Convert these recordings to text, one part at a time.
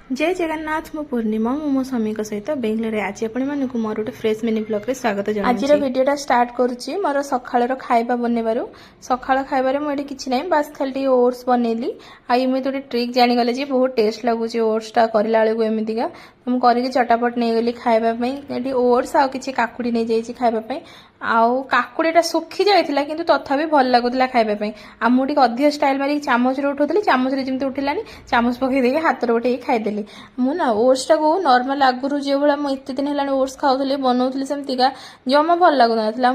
जय जगन्नाथ मो पूर्णिमा मो स्वामी सहित बेंगलोर आज आपको मोर गोटे फ्रेश मिनी ब्लॉग रे स्वागत जनाऊँ। आज वीडियोटा स्टार्ट करुच्ची मोर सकाळ खाइबा बनइबार सकाळ खाइबार मुझे किसी ना बास खाली ओट्स बनइली आई मुझे गोटे ट्रिक जानीगले जी बहुत टेस्ट लगुच ओट्सटा करला बेलू एमतीका तो मुझे चटापट नहीं गली खावाई ओट्स आ कि काकुड़ी नहीं जाइए खावाई आउ काकुड़ीटा सुखी जाइला किंतु तथापि भल लगुला खावाई आ मुझे अधिक स्टाइल मारिक चामच उठाऊली चामच जमी उठिलानी चामच पकईदे हाथ उठे खाईदेली मुझे ओट्सटा को नॉर्मल आगुरी जो भाया मुझे एत दिन है ओट्स खाऊली बनाऊली सेमतीका जमा भल लगुना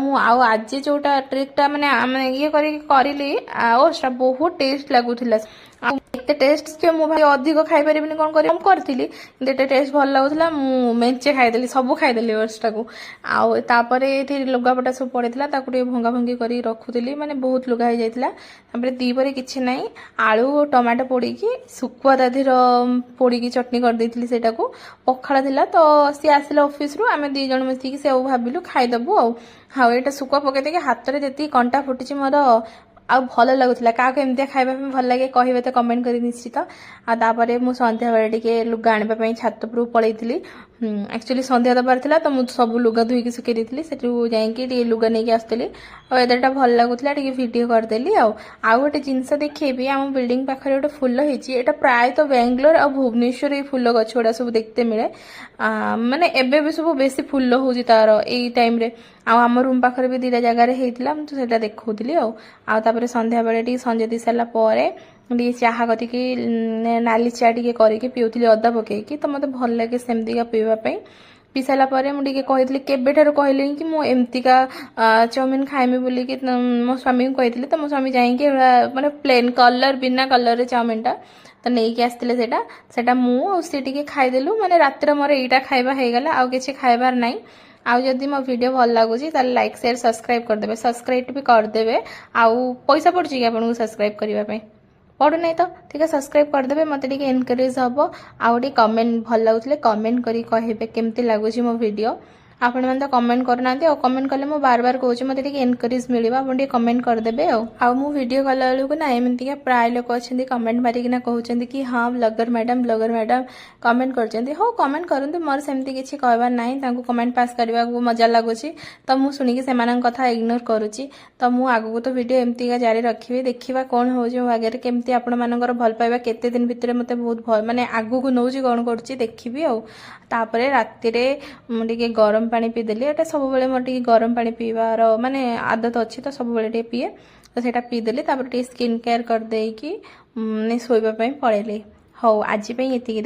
आज जोटा ट्रिकटा माने ये करी ओट्सटा बहुत टेस्ट लगुला एत टेस्ट कि मुझे अधिक खाई पारि कौन करी टेस्ट भल लगुला मेचे खाईदेली सब खाईदेली ओट्सटा को आउे ये लुगापटा सब पड़ता भंगा भंगी कर रखुली माने बहुत लुगा हो जाता दीपर किसी ना आलू टमाटो पोड़ी शुखुआ दाधीर पोड़ी चटनी करदेली से पखाड़ था तो सी आसिला ऑफिस रु आम दी जन मिसिकी से भाविलु खाईदेबू हाँ ये शुखुआ पकई हाथ में जी कंटा फुटी मोर आ भल लगुला क्या एमती खाइबा भल लगे कहे तो कमेंट कर निश्चित आपर मुझे सन्ध्या बेले टे लुगा आने छात उपरू पलैली एक्चुअली सन्ध्या दबार था तो मुझे सब लुगा धोईकी सुखई देती से जाकि लुगा नहीं आसती वेदरटा भल लगुला भिडियो करदेली आउ गोटे जिनस देखी आम बिल्डिंग पाखे गोटे फुल होती प्राय तो बेंगलोर और भुवनेश्वर ये फुल गछ गुड़ा सब देखते मिले माने एबे भी सब बेसी फुल हो तार यही टाइम आम रूम पाखे भी दीटा जगार होता मुझे देखुली आउे सन्ध्या बेले संजे दी सारापर चाह करके नाली चा टे करके पीऊली अदा पकईकी तो मत भल लगे सेमतीका पीवाई पी सारापर मुझे कही केबेठार कहली कि मुझे एमतीका चाउमिन खाइमी बोलिकी मो स्वामी को कही तो मो स्वामी जाइए माने प्लेन कलर बिना कलर चाउमिनटा तो नहीं आसते सेटा मुझे खाईदेलु माने रातिर मोर यहीटा खाइबा होगला आउ किसी खाइबार ना आउ जदि मो वीडियो भल लगुच लाइक शेयर सब्सक्राइब करदे सब्सक्राइब भी करदे आउ पैसा पड़ुची कि आपको सब्सक्राइब करने पड़ू ना तो ठीक है सब्सक्राइब करदे मत एनकरेज हम आउ कमेंट भल लगुले कमेंट करी कहे केमती लगुच मो वीडियो आपण मैंने तो कमेंट करना कमेंट कले मुझे बार बार कहूँ मत एनकरेज मिले आप कमेंट करदे आउ वीडियो कला बेलू ना एमती प्राय लोक अच्छा कमेंट मारिकिना कहते कि हाँ ब्लॉगर मैडम कमेंट कर हाँ कमेंट करूँ मोर सेमती किसी कहबार ना कमेंट पास करने को मजा लगुच तो मुझे शुणिकी से कथा इग्नोर करुच्ची तो मुझे आगू तो वीडियो एमती जारी रखी देखा कौन हो आगे केमती आपण मानकर भल पाइबा केते दिन भितर मत बहुत भल माने आगू को नौची कौन करुच्ची देखी आउे राति गरम पानी पीदेली एटा सब बेले मोर टे गरम पानी पीवार माने आदत अच्छी तो सब बेले पीए तो सेटा पीदेली स्किन केयर करदेकी शोइबा पई पळेली। हौ आज ये